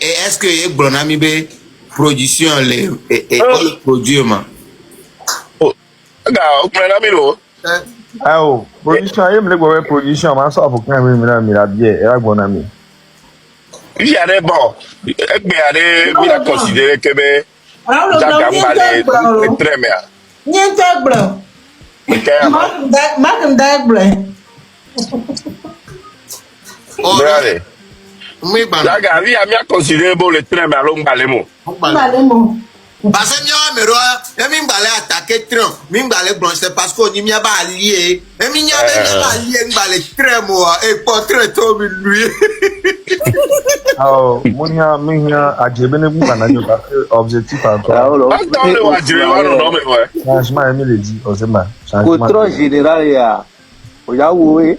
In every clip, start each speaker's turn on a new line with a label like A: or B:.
A: est-ce que e gblɔ na mi be production le le produire ma.
B: Zaga o kple na mi lo.
C: Oh, production ye mle gbo production ma so for kan mi la bien e gbo na mi.
B: Il y a des bons. Egbe ade mi la considérer que be Zaga mbale le très bien.
D: Niente bro.
B: Kayama.
D: Mark bro.
B: Brale.
A: Mi ban.
B: Zaga vi a mi a considérer bo le très bien lo mbale mo.
D: Malemo.
A: Parce que miawa me roa, mi mbale attaquer train, mi mbale blanche c'est parce qu'on y mi ba allié, et mi nya ba allié mbale train mo et portrait to mi lui.
C: Oh, munya ajebe ne bu kana jo parce que objectif en toi.
B: Attends le wajire wa no me ouais.
C: Franchement, il le dit, osema.
E: Contrôle général ya. Oya wo e.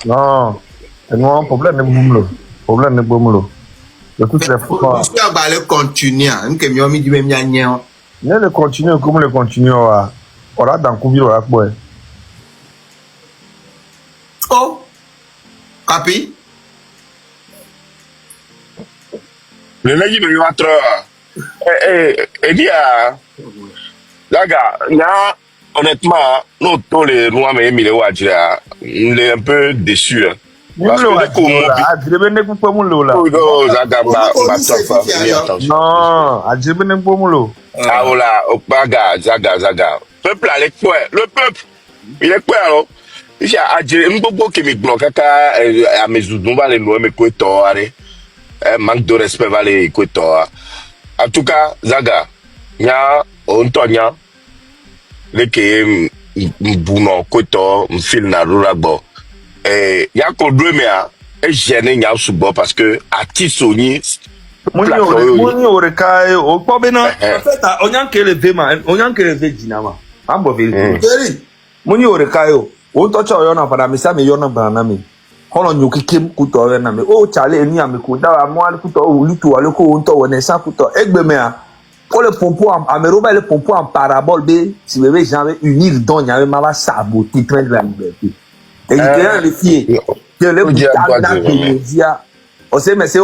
C: Non. Non, problème ne bumlo. Problème ne bumlo. Le coup c'est fort.
A: Je suis mbale continuer, nke mi o mi di me mi anya.
C: Ne le continue comme le continue wa. Ora dans kubiro la boy.
A: Oh. Capi?
B: Le negi me va trop. Dia Zaga, là honnêtement, nous tous les noirs mais mi le wajire, il est un peu déçu. Parce que
C: Ajebe ne ku pemu lo la.
B: oh Zaga ba tofa mi attention.
C: Non, ajebe ne pemu lo.
B: Ah voilà, Okpaga, Zaga. Peuple a les quoi? Le peuple, il est quoi alors? Il y a adjéré, m'bobo qui me bloque à mes zoudons va les louer me coueto allez. Manque de respect va les coueto. En tout cas, Zaga, nya ontonya le que m'bouno coueto m'fil na rurabo. Ya kodwe me a gêné nya subo parce que atisoni
C: Muni oreka o po be na. En fait, onyan ke le ve ma, onyan ke le ve dinama. Ambo vérité. Muni oreka yo. O to cha yo na fada mi sa me yo na bana mi. Hono nyuki kim kuto we na mi. O chale eni ami ku da mo ali kuto o lutu ale ko onto wona sa kuto. Egbe me a. Ko le pompo ameroba le pompo en parabole be si bébé jamais unir don nya ma va saboter train de la liberté. Et il est le fier. Que le dia on sait mais c'est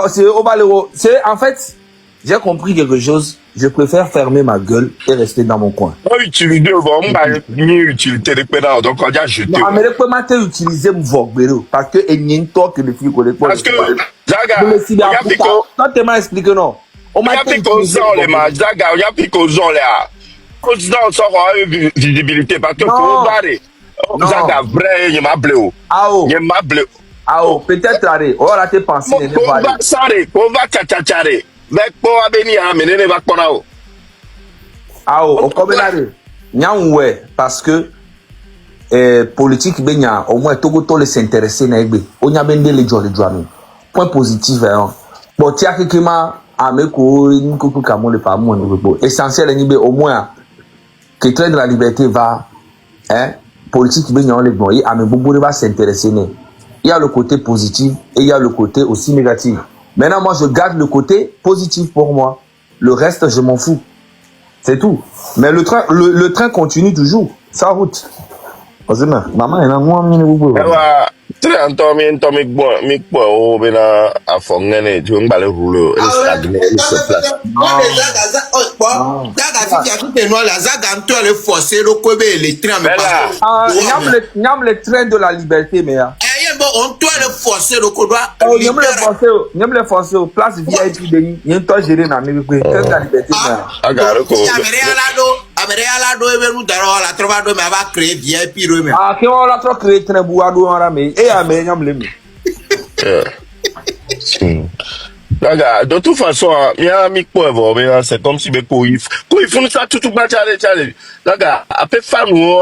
C: c'est en fait j'ai compris quelque chose, je préfère fermer ma gueule et rester dans mon coin.
B: Utilité bon ni utilité de pédale donc on a jeté.
C: Non mais le peut utiliser mon vogbero parce que enyento que le fille connaît pas.
B: Parce que Zaga,
C: quand tu m'as expliqué non.
B: On m'a dit qu'on sort les matchs, Zaga, on a pris qu'on sort là. Continue on sort visibilité parce que pour barrer. Zaga vrai, il m'a bleu. Il m'a bleu.
C: Ah oh, peut-être allez, on a tes pensées.
B: On va s'arrêter, on va tchatchatcher. Mais pour venir à mener les vacances.
C: Ah oh, on comme là. Nyangwe parce que politique benya au moins Togo to les s'intéresser na egbe. On y a bende les joie point positif hein. Bon tia kekema ameko nkoku kamo le famu on essentiel ni be au moins que train de la liberté va hein politique benya on les bon et amebobo va s'intéresser né. Il y a le côté positif et il y a le côté aussi négatif. Maintenant, moi, je garde le côté positif pour moi. Le reste, je m'en fous. C'est tout. Mais le train continue toujours. Sa route. Maman, elle a moins
B: très entomi bon, oh, bena a fongene, tu vas le rouleau, elle stagne, elle se place.
A: Zaga, si tu as tout les noirs là, Zaga, tu as le forcer, le kobe, les trains, mais
C: il y a le train de la liberté, mais
A: on doit le forcer, le kobe.
C: Il y a le forcer au place VIP, il y a un toit géré dans le train de la liberté.
A: Améréala do ebe nous daro la trova do me va créer VIP do me.
C: Ah, qui on la trop créer train boua do on ramé et amé nyam lemi.
B: Daga, de toute façon, il y a un micro, c'est comme si il faut ça tout bas chale. Daga, après fan ou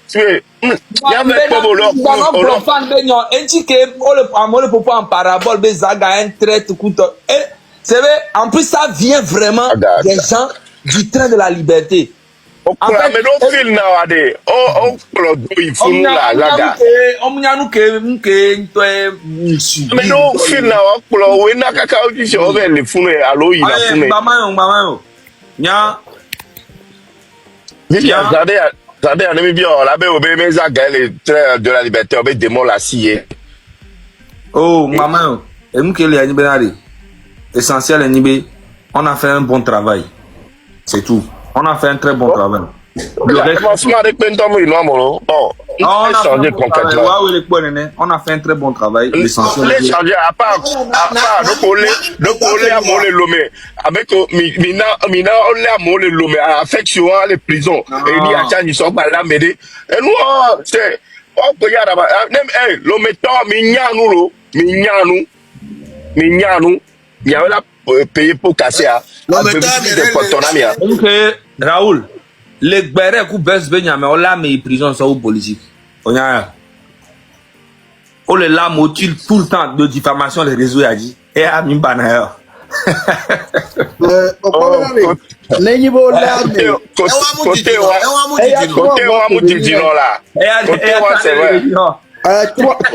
B: tu es il y a un peu de l'or.
C: Fan benyo, enti que le popo en parabole be Zaga un trait couteau. C'est vrai, en plus ça vient vraiment des gens du train de la liberté.
B: En fait, mais non film nowadays. Oh, il faut la Zaga. Mais non film now, oh, we na kaka uji se over le funu alo yi na funu.
C: Mama yo. Nya.
B: Zade anemi bi o la be obe me Zaga le train de la liberté obe démon la scie.
C: Oh, maman, et nous qui les animés, essentiel, on a fait un bon travail. C'est tout. On a fait un très bon travail. Le reste,
B: Franchement, avec Benton, il nomme, bon,
C: on
B: on
C: a
B: a
C: fait un
B: changé
C: bon travail.
B: concrètement.
C: Ouais, oui, les points, on a fait un très bon travail. L'essentiel.
B: On a changé à part, donc on est à mon lomé. Avec, mina, on est à mon lomé, affection, les prisons. Et il y a changé, ils sont pas là, mais et nous, c'est, on peut y aller, l'homme est temps, mignano, il y a là, payer pour casser,
A: L'homme est temps,
C: Donc, Raoul, les gbèrè qui baissent bien, mais on l'a mis en prison, ça ou politique. On y a. On les lame tout le temps de diffamation, les réseaux, a dit. Et à Mimbanaya.
E: Nenyi bo la me.
B: Côté, on a mon dit là. Côté, c'est vrai.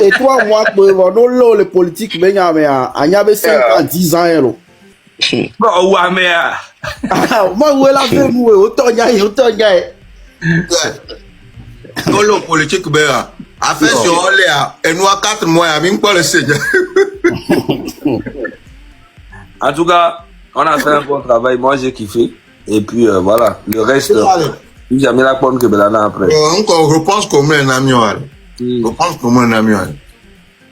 E: Et toi, moi, non, l'eau, les politiques, mais il y a 5 ans, 10 ans, hello.
C: Bon, ouais, mais.
E: Moi, où est la vie, moi, autant y a.
A: le politique, ben, a fait sur Oléa, et nous à 4 mois, à même pas le Seigneur.
C: En tout cas, on a fait un bon travail. Moi, j'ai kiffé. Et puis, voilà. Le reste, j'ai mis la pomme que Belana après.
A: Encore, je pense comme un ami. Je pense comme un ami.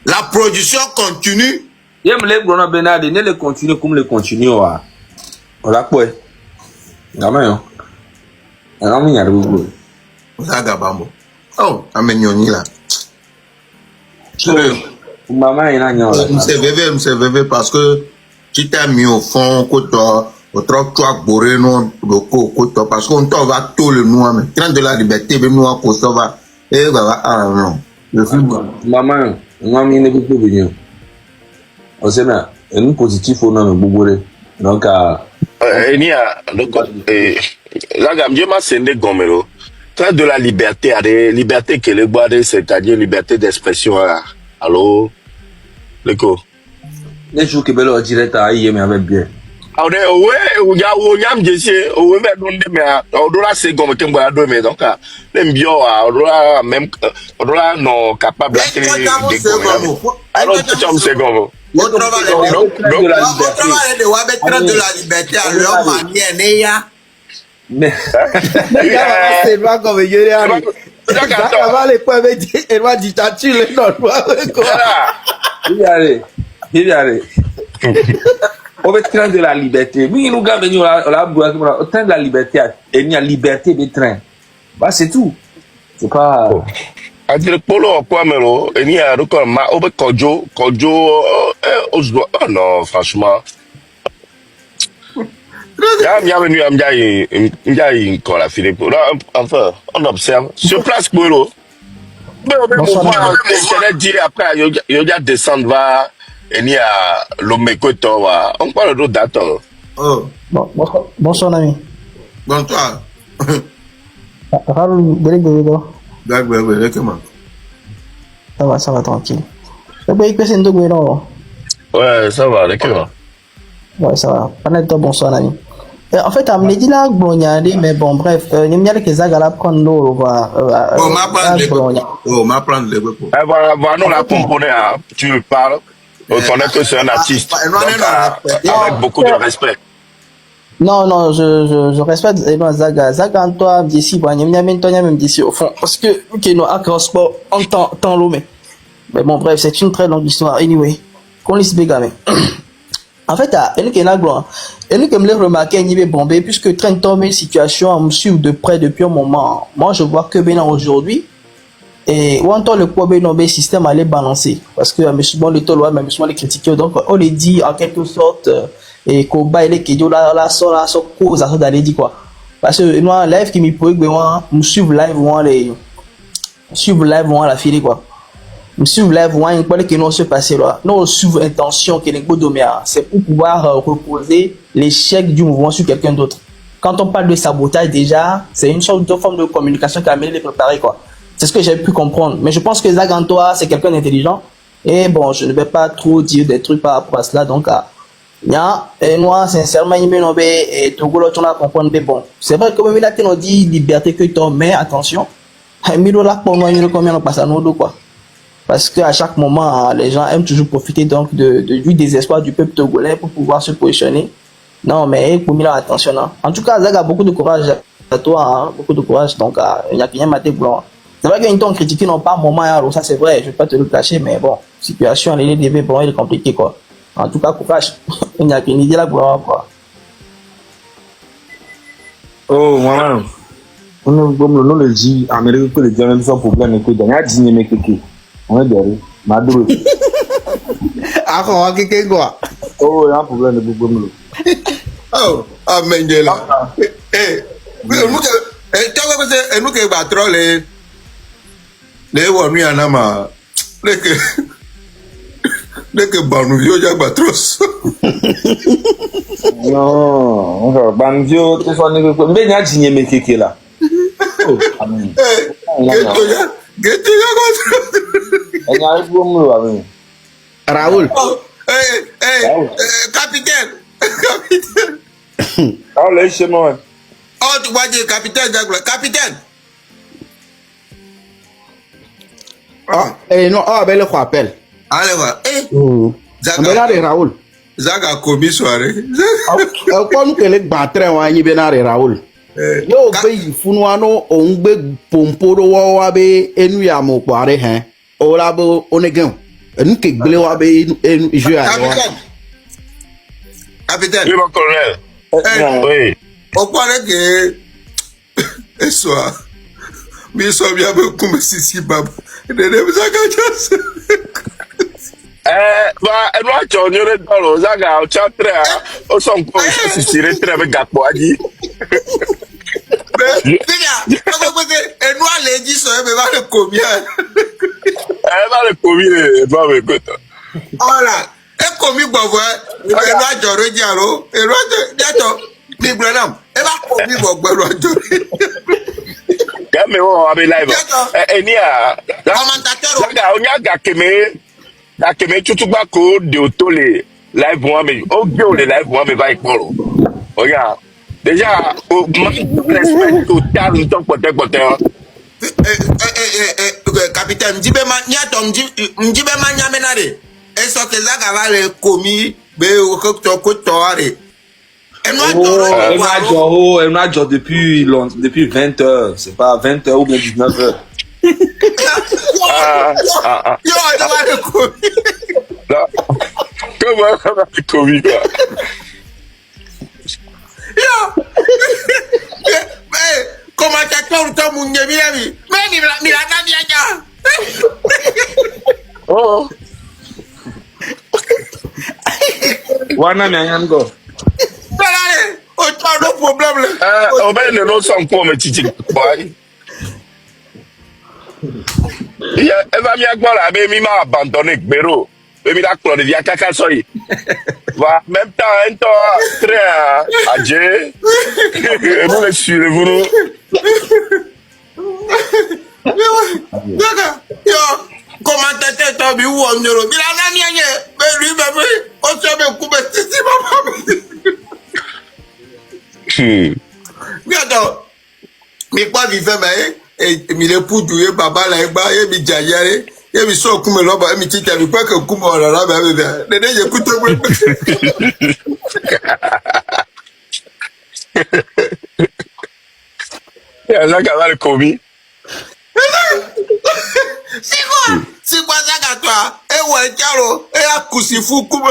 A: La production continue.
C: J'aime les gros Benard, ne les continue comme les continue. On l'a quoi? Gamin, on y a le
A: Zagabambo. Oh, amenyoni là.
C: Maman, il a
A: C'est bébé parce que tu t'es mis au fond, que toi, au trop toi, bourré, non, parce qu'on t'en va tout le noir, mais quand de la liberté, le noir, qu'on s'en va, et voilà, ah non.
C: Maman, moi, il n'est pas venu. On sait bien, et nous, positif, on a un bourré. Donc,
B: Il y a, là, Dieu m'a scindé Gomero. Quand de la liberté, à des libertés que les bois, c'est-à-dire liberté d'expression, allô, l'écho.
C: les jours que Belo direct à IM avec bien.
B: Ah, ouais, ou y a m'jesi, ou même mais on doit se gommer que moi mais donc les bio, on doit même, on doit non capable de alors tu sais comment.
A: On travaille de la liberté à leur manière, Néa.
C: Mais,
E: C'est pas comme il y a. Ça va les points, et moi, dictature, les noms,
C: il y a on veut train de la liberté. Mais nous gars venir là au train de la liberté, il y a liberté de train. Bah c'est tout. C'est pas.
B: À dire polo quoi melo, il y a encore ma au kojo, oh non franchement. Il y a encore la Philippe. Enfin, on observe. Sur place, Polo. Mais on dit après, il y a descendre va. Il y a l'Omekoto. On parle d'autres dates.
A: Oh,
F: Bonsoir, ami.
A: bon, toi.
F: Raoul,
A: Comment?
F: ça va tranquille. C'est une
B: Ouais, ça va, d'accord.
F: ouais, ça va. Honnêtement, bonsoir, ami. En fait, on me dit là, mais bon, bref, il y a des agala prendre l'eau.
A: Oh, m'apprendre les repos.
B: Voilà, nous la component. Tu parles. On connaît que c'est un artiste. Avec beaucoup de respect.
F: Non, je respecte Zaga. Zaga, toi, d'ici, même d'ici, au fond. Parce que, ok, nous, à sport, en temps l'eau, mais bon, bref, c'est une très longue histoire. Anyway, qu'on lisse bégamé. En fait, elle qui est là, elle qui me l'a remarqué, elle est bombée, puisque 30 ans, mes situations me suivent de près depuis un moment. Moi, je vois que bien aujourd'hui, et où entend le quoi, le système allait balancer. Parce que, bon, le tolo, mais souvent les critiquer. Donc, on les dit en quelque sorte, et qu'on bat les qui la cause à ça d'aller dire quoi. Parce que, moi, live qui m'y peut, me suivre live, la fille, quoi. Monsieur live one quoi que non se passer là non suivre intention que les godomia c'est pour pouvoir reposer l'échec du mouvement sur quelqu'un d'autre. Quand on parle de sabotage déjà c'est une sorte de forme de communication qui a amené les préparer quoi. C'est ce que j'ai pu comprendre, mais je pense que Zagantoa c'est quelqu'un d'intelligent et bon je ne vais pas trop dire des trucs par rapport à cela donc et moi sincèrement il me nomme et tout le monde comprendre mais bon c'est vrai que comme il a dit liberté que tu mais attention 1000 $ pour moi il combien on passe à nous quoi. Parce qu'à chaque moment, les gens aiment toujours profiter donc du désespoir du peuple togolais pour pouvoir se positionner. Non, mais pour là, attention. Hein. En tout cas, Zaga, beaucoup de courage à toi, hein, beaucoup de courage. Donc, il n'y a rien maté blanc. C'est vrai qu'ils t'ont critiqué, non pas moment, alors ça c'est vrai, je ne vais pas te le cacher, mais bon, situation, les DV, bon, il est compliqué, quoi. En tout cas, courage. Il n'y a qu'une idée là pour quoi.
C: Oh, maman. On le dit, Amérique, que les gens ont un problème, que dans la dîner, mais que on est derrière. Maduro.
E: Ah, on va quelque quoi?
C: Oh, il y a un problème de boubou.
A: Oh, Mengela. Nous que battrons les warmi anama. Les que Banuvio ya batros.
C: Non, Banvio, tu sois né que mais il y a dîner, mais que là. Oh, amen.
A: Get
C: Il y a un boubou,
E: Raoul.
A: Capitaine.
C: Ah, là, chez moi.
A: Oh, tu vois dire capitaine, capitaine.
E: Ah, eh non, ah, ben le quoi appelle.
A: Allez, va.
E: Mais là, Raoul.
A: Zaga commis soirée.
E: Quand nous que les battre, on y ben Raoul. Yo, be funuano, on be pomporo wa be enu ya mo kware hein. O la bo onegen. Nous que gle wa be enu je à.
A: Capitaine.
B: Oui, mon colonel. Oui.
A: On croirait que ce soir, mais ça vient comme si bab.
B: Bah, moi, tu as une dans le Zaga, tu as très, au son coup, je suis très avec Gakouadi.
A: Mais, et nous, les 10 mais va le combien?
B: Elle va le commis, va me écouter.
A: Voilà. Et commis, bah, ouais, et nous, j'aurais dit, alors, et nous, d'accord, mais Branham, et va commis, bah,
B: Mais on a live. Et ni à Zaga, on y a Gakeme, tout bas de autolé live moi, mais au bio les live moi, mais va y prendre. Regarde. Déjà, au respect total, nous sommes côté.
A: Capitaine, m'dibema nyato m'dibema nyamenare. Et ça que Zaga va le commis, mais au côté.
C: Elle m'a dit depuis 20h. C'est pas 20h ou bien 19h.
A: Yo, on va le commis.
B: Comment ça va le commis, quoi?
A: Yo! Mais, comment t'as tout le temps, mon ami? Mais, il a bien.
B: Oh!
C: Wana Miango.
A: Allez, autant de problèmes.
B: On va le nom sans quoi, mais titi. Elle va bien quoi là, mais il m'a abandonné, Béro. Mais il a clone, il y a caca soy. Va, même temps, un temps, très adjé. Et vous le suivez, vous nous.
A: Yo, comment t'étais tombé où on est? Il a gagné, mais lui, on se met coupé, titi, maman. Bientôt, mais quoi vivre, mais mi le pudu ye baba la egba ye mi jayare ye mi so kume loba ye mi tita mi kwa ke kume ora la ba be de de ye kuto gbe
B: Ya Zaga va le commis.
A: si kwa Zaga toi e wa charo e akusifu kume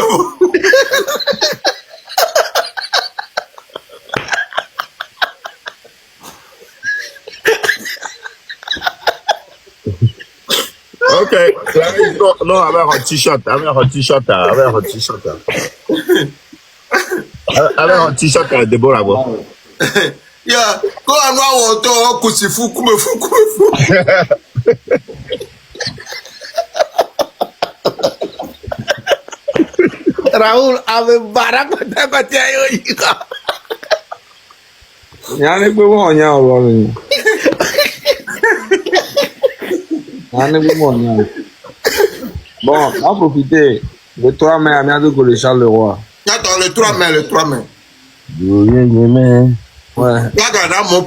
B: Ok. Non, avec un t-shirt. Avec un t-shirt. Avec un t-shirt, Déborah.
A: ya ko anwa wo to akusifu kume fu
E: Raoul ave barak kota ayo ika.
C: Nyane pe won nya oro ni. Nyane pe won nya. Bon, on va profiter. Le 3 mai à Miado pour le Charleroi.
A: Attends, le 3 mai.
C: Ouais.
A: Zaga, dans mon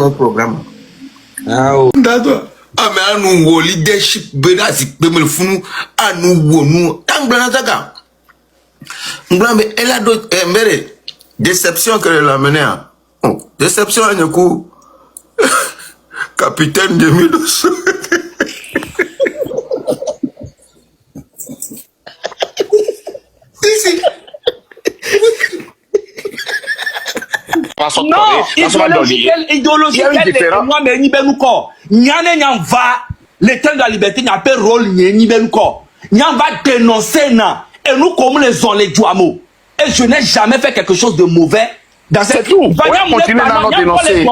A: programme.
C: Ah, oh.
A: D'accord. Ah, mais à nous, leadership, bédasi, bémel founou, à nous, tant blanc, zaga. Mais elle a d'autres, déception qu'elle a menée. Déception, à un coup, capitaine de Milos. Ici.
C: Non, idéologie, moi, mais ni ben ko. Nyane nyam va, l'éternel de la liberté n'a pas rôle ni ben ko. Nyam va dénoncer na. Et nous, comme les on les douamo. Et je n'ai jamais fait quelque chose de mauvais. Dans cette
B: tout. On va continuer à nous dénoncer.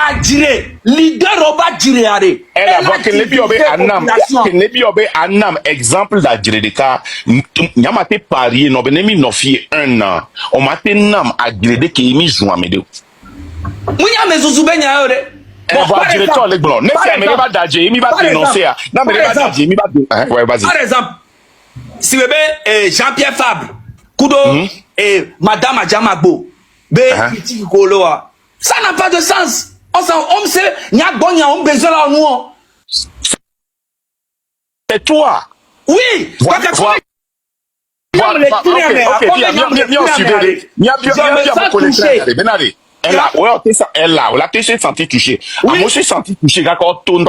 C: Adire, leader oba dire.
B: Elle a voix que Nebi Obe Anam, exemple d'Adire de cas, Nyamate Paris, no benemi no fi 1 an. On m'a été nam Adire de qui mi joua medo.
C: Mouya me zuzube nya ore.
B: Par
C: exemple, si bébé Jean-Pierre Fabre, Kudo et Madame Adjamagbo, critique Goloa, ça n'a pas de sens. On sait, il y a besoin là nous.
B: C'est toi.
C: Oui.
B: Elle a été senti touché. Moi, je suis senti touché. D'accord, tout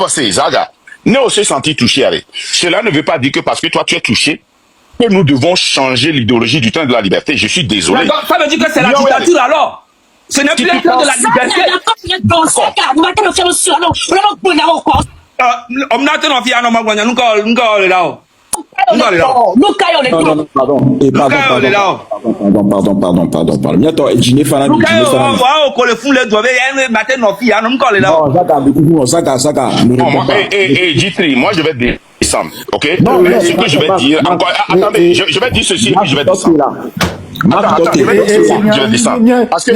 B: c'est Zaga. Nous aussi senti touché. Cela ne veut pas dire que parce que toi tu es touché, que nous devons changer l'idéologie du temps de la liberté. Je suis désolé.
C: Ça veut dire que c'est la dictature alors. Ce n'est plus le temps de la liberté.
B: Moi je vais dire ça, ok? Ce que je vais dire, encore, attendez, je vais dire ceci, puis je vais dire ça. Attends, je vais dire ça. Parce que,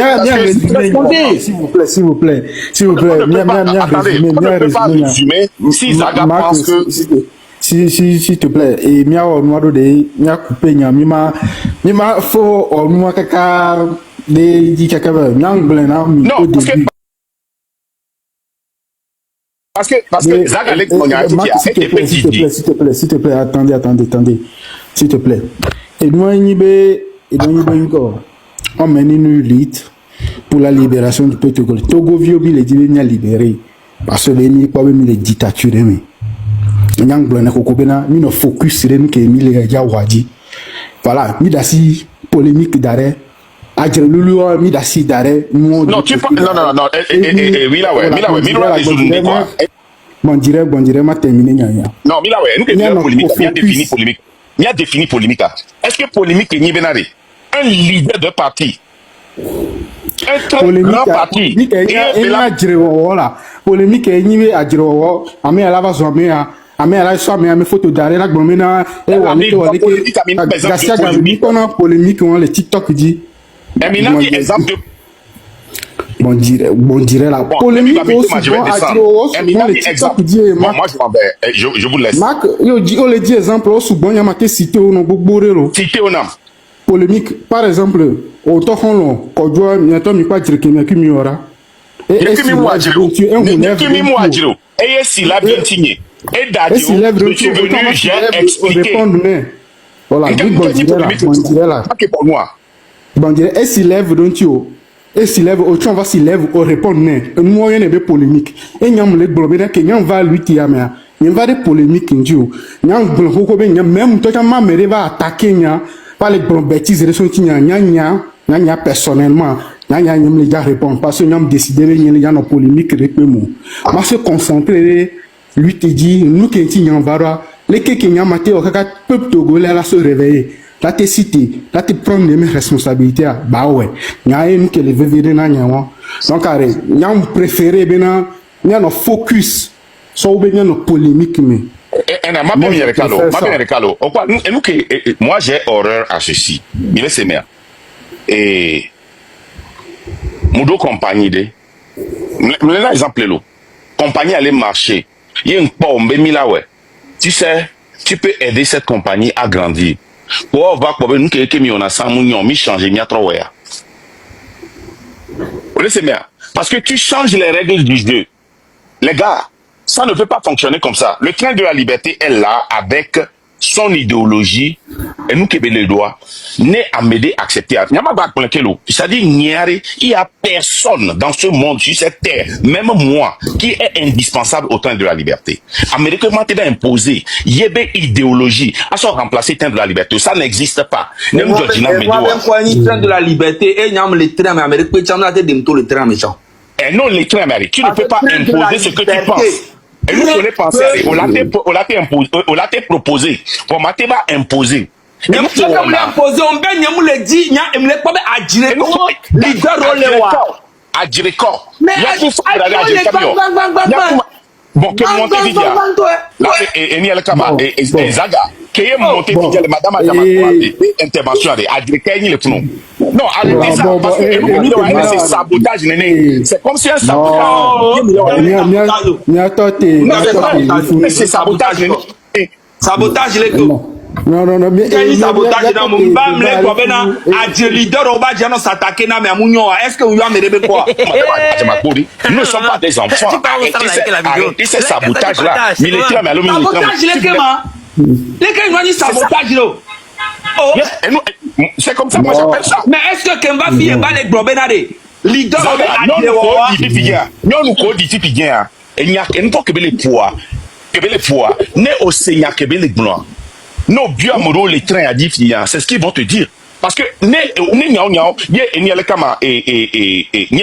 G: s'il vous plaît.
B: Attendez, on ne peut pas résumer si Zaga pense que...
G: S'il te plaît, et mia o noado de mia couper nya mima fo o noa kaka de di kaka ba nyangle na mi au début.
B: Parce que Zaga lek monya
G: s'il te plaît, attendez. S'il te plaît. Et nous nibe ko on mène une lutte pour la libération du peuple togolais. Togo viobi les dit bien libéré parce que les pas même les dictatures mais nyang blana ko bena mi no focus sur que mi le ja wadi voilà mi dasi polémique d'arrêt ajre lulu mi dasi d'arrêt
B: non tu pas non oui là ouais mi doit résoudre quoi
G: bon dirait ma terminer nya
B: non mi là ouais nous polémique mi a défini polémique est-ce que polémique est ni benare un leader de parti un très grand parti
G: polémique est ni ajre wo ami ala va zo ame ala so ame photo d'arrêt la gbomena e wa ni to wale ke gasia gabi kona polémique on le TikTok dit
B: exemple de
G: bon dirait la polémique aussi bon agro le TikTok dit
B: moi je vous laisse
G: Marc yo dit on le dit exemple au bon ya marqué cité on gbogbore
B: cité on am
G: polémique par exemple au to honlo ko jo mi to mi pa dire que mi ora
B: et si moi agro et si la bien signé. Et d'ailleurs, je suis venu, j'ai expliqué.
G: Voilà,
B: pour moi.
G: Bon, et s'il lève, donc tu et s'il lève, on va s'il lève, on répond non. Nous, il y a des polémiques. Et nous, les globes, qui nous va lui qui a mais il y a des polémiques. Nous, même toi, ma mère va attaquer par les bêtises, les choses qui n'y a personnellement. Les gars répondent parce que nous avons décidé de faire une polémique. Moi, je concentrer. Lui te dit, nous qui sommes en les qui sont en matière, le peuple togolais va se réveiller. Là, tu cité, là, tu prends les mêmes responsabilités. Bah ouais, il y a une qui les veut venir dans donc, il y a un préféré, il y a un focus sur une polémique. Mais
B: moi, j'ai horreur à ceci. Il est sémère. Et Moudo compagnie de. Maintenant, exemple, compagnie allait marcher. Il y a une pomme, tu sais, tu peux aider cette compagnie à grandir. Pour voir nous qui on a 100 millions, mi changer, mi a trop Vous laissez bien. Parce que tu changes les règles du jeu. Les gars, ça ne peut pas fonctionner comme ça. Le train de la liberté est là avec son idéologie et nous qui les doigts n'est à m'aider à accepter. C'est-à-dire, il n'y a personne dans ce monde, sur cette terre, même moi, qui est indispensable au train de la liberté. Amérique m'a imposé, il y a une idéologie à son remplacer le train de la liberté. Ça n'existe pas.
C: Moi-même, train de la liberté, et nous les trains, mais Amérique peut le train méchant.
B: Et non, les trains, Amérique, tu ne peux pas imposer ce que tu penses. Et nous, on est pensé, on l'a proposé. Pour ma va imposer.
C: Mais moi, je vais imposer, on va le dire, on va pas agir comme leader Rolewa.
B: Agir comme.
C: Mais
B: bon, que monter Vidia. Là, et Niel Kama, et Zaga, qui est monté Vidia, madame a demandé intervention, agir qu'il est non. Non, allez, ça, parce que c'est sabotage, c'est comme si un sabotage. C'est sabotage, sabotage, les gars.
G: Non, mais
C: sabotage dans mon bam, les gars, à dire leader, on va dire non s'attaquer, non, mais à Mounion, est-ce que vous avez me quoi?
B: Nous ne sommes pas des enfants. Arrêtez ce sabotage-là. Militaire, mais aluminium.
C: Sabotage, les gars, les gars, ils m'ont dit sabotage, là.
B: C'est comme ça, moi j'appelle ça.
C: Mais est-ce que Kemba Fille va les globenade? Leader,
B: non, nous codons bien. Il n'y a qu'un peu que les poids. Né au Seigneur que les blancs. Nos biens amoureux, les trains à difficulté, c'est ce qu'ils vont te dire. Parce que, ni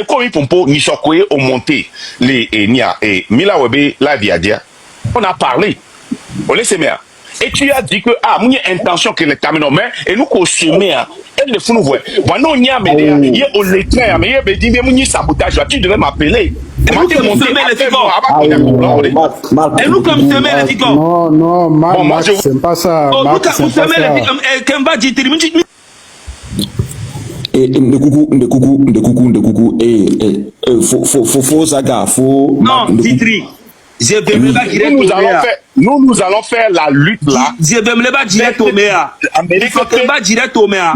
B: comme pompo, ni chocoé, au monté, Mila Webe, la Viadia. On a parlé. On laisse bien. Et tu as dit que, mon intention que les camions, mais, et nous consommer, et les fous nous voient. Bon, il y a au lettrain, mais il y a des sabotage, tu devais m'appeler. Et nous comme semer les figures. Et nous comme semer les figures.
G: Non, Marc, c'est pas ça.
C: Nous comme semer les figures. Kemba dit,
H: Ndekuku, faut Zaga, faut.
C: Non, Ditri.
B: Nous allons faire la lutte là.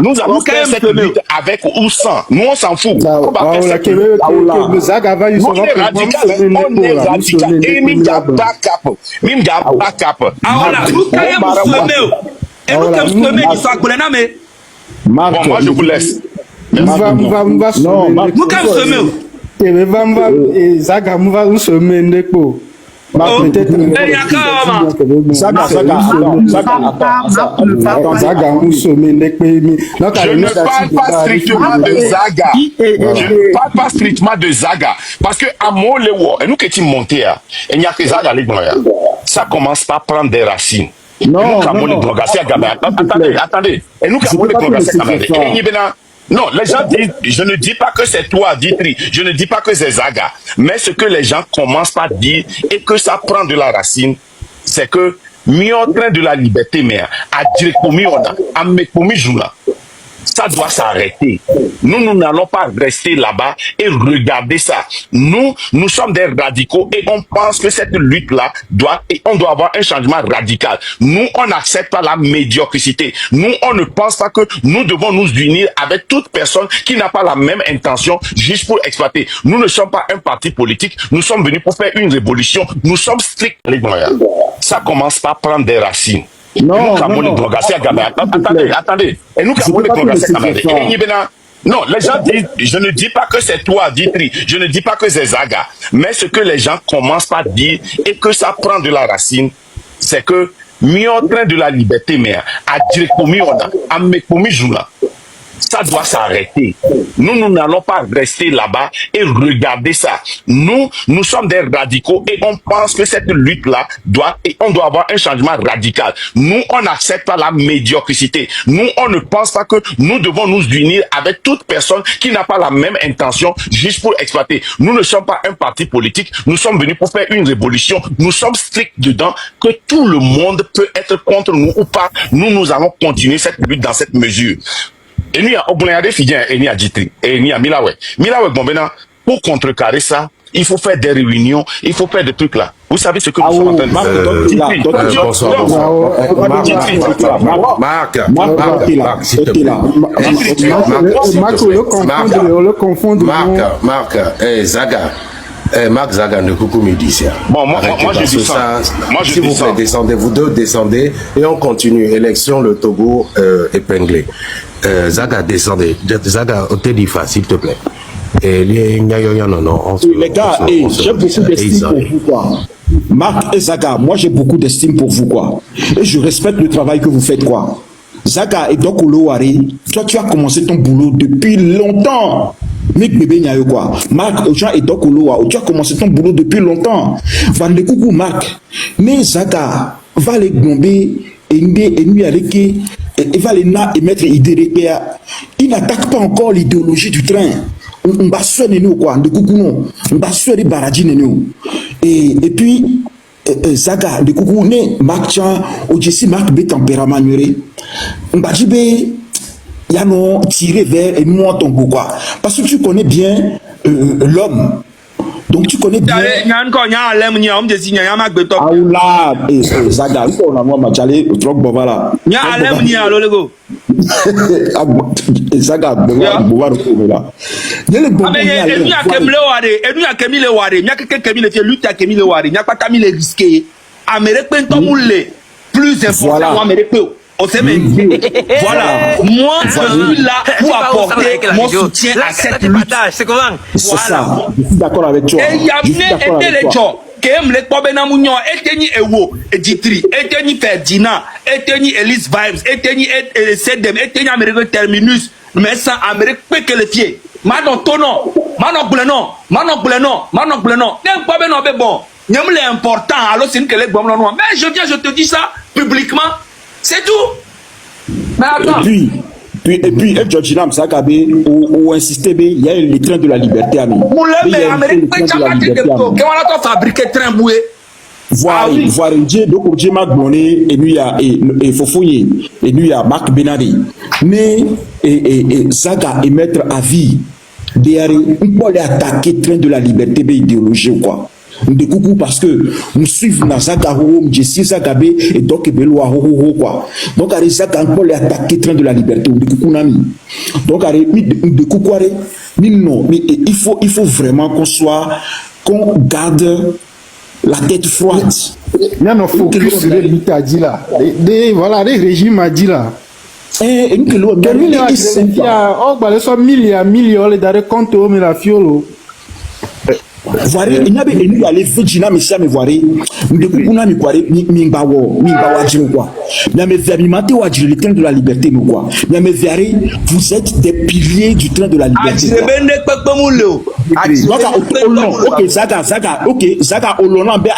B: Nous allons faire cette lutte avec ou sans. Nous on s'en fout. On est radical. On est radical. Et Mimga backup. Bon, moi je vous laisse. Je ne parle pas strictement de Zaga. Je ne parle pas strictement de Zaga. Parce que à Molewo, et nous qui sommes montés, il n'y a que Zaga les Gnoya. Ça commence par prendre des racines. Non, attendez. Et nous qui avons les non, les gens disent, je ne dis pas que c'est toi, Ditri, je ne dis pas que c'est Zaga, mais ce que les gens commencent par dire et que ça prend de la racine, c'est que mi-train de la liberté, mais à dire ça doit s'arrêter. Nous n'allons pas rester là-bas et regarder ça. Nous sommes des radicaux et on pense que cette lutte-là on doit avoir un changement radical. Nous, on n'accepte pas la médiocrité. Nous, on ne pense pas que nous devons nous unir avec toute personne qui n'a pas la même intention juste pour exploiter. Nous ne sommes pas un parti politique. Nous sommes venus pour faire une révolution. Nous sommes stricts. Ça commence par prendre des racines. Non, attendez. Et nous, non, les gens disent, je ne dis pas que c'est toi, Ditri, je ne dis pas que c'est Zaga, mais ce que les gens commencent par dire et que ça prend de la racine, c'est que mi-train de la liberté, mais à dire ça doit s'arrêter. Nous n'allons pas rester là-bas et regarder ça. Nous sommes des radicaux et on pense que cette lutte-là on doit avoir un changement radical. Nous, on n'accepte pas la médiocrité. Nous, on ne pense pas que nous devons nous unir avec toute personne qui n'a pas la même intention juste pour exploiter. Nous ne sommes pas un parti politique. Nous sommes venus pour faire une révolution. Nous sommes stricts dedans que tout le monde peut être contre nous ou pas. Nous allons continuer cette lutte dans cette mesure. Et nous, il y a Ogunayade Fidien, et il y a Ditri, et il y a Milawe. Milawe, bon, maintenant, pour contrecarrer ça,
I: il faut faire des réunions, il faut faire des trucs là. Vous savez ce que nous sommes en train de faire.
H: Marc, s'il te plaît. Marc, Zaga. Marc Zaga, ne coucou me dit ça.
I: Bon, moi je dis ça.
H: S'il vous plaît, descendez, vous deux descendez et on continue. Élection, le Togo épinglé. Zaga, descendez. Zaga, on te dit s'il te plaît. Les
E: gars, j'ai beaucoup d'estime pour vous, quoi. Marc et Zaga, moi j'ai beaucoup d'estime pour vous, quoi. Et je respecte le travail que vous faites, quoi. Zaga et Dokolo Ware, toi tu as commencé ton boulot depuis longtemps. Mec bébé nyayo quoi. Marc Ojan et Dokolo Ware, tu as commencé ton boulot depuis longtemps. Vande coucou Marc. Mais Zaga va les gomber et nous avec et va les na et mettre idée. Il n'attaque pas encore l'idéologie du train. On va soigner nous quoi, de coucou non. On va soigner baradine nous. Et puis Zaga de coucou né Marc Chan Ojesi Marc B tempérament nuré. On va dire ya non tirer vers et nous ton quoi. Parce que tu connais bien l'homme. Donc tu connais bien. Aoula Zaga, on a moi machale trop voilà.
F: Nya alem ni alo lego.
E: Zaga boba là. Yele bon.
F: Enu ya kemile ware, nya keke kemile fait lutte ya kemile ware, nya pas kemile risqué. Amere pento moule plus important wa amere pe. On sait même. Voilà. Moi, je suis là pour apporter mon soutien à cette lutte.
E: C'est ça. Je suis d'accord avec toi.
F: Et il y a les gens qui aiment les Kobena Mounion, Eteni Ewo, Editri, Eteni Ferdinand, Eteni Elise Vibes, Eteni Sedem, Eteni Amérique Terminus, mais sans Amérique Pékelefié. Manon Tonon, Manon Blenon, Manon Blenon, Manon Blenon. N'aime pas ben bon. N'aime l'important. Alors c'est une que les bombes noires. Mais je viens, je te dis ça publiquement. C'est tout. Mais attends.
E: Et puis, Georgina Msakabe, ou insister, il y a le train de la liberté, ami.
F: Mais Amérique, tu as fabriqué train boué.
E: Voir Dieu, donc Dieu m'a donné, et lui et Fofouye, et lui à Marc Benadi. Mais, Zaga et mettre à vie, derrière, on peut aller attaquer le train de la liberté, idéologie ou quoi. De coucou parce que nous suivons dans Zaga Ho, Jessie Zagabe et donc Beloa Ho quoi. Donc avec Zaga on peut attaquer le train de la liberté de coucou nami. Donc avec de coucou non, mais il faut vraiment qu'on garde la tête froide.
G: Il y a un faux que a dit là. Voilà, les régimes a dit là.
E: Et une kilo de
G: millions, oh, bah, les 100 millions, les daré compte au Mirafiolo.
E: Voire il n'y a pas de aller faire mais ça me voir on a mi quoi mimbawa dire quoi mais verbimanté ou dire le train de la liberté nous quoi mais vous êtes des piliers du train de la liberté ok Zaga ok Zaga olona be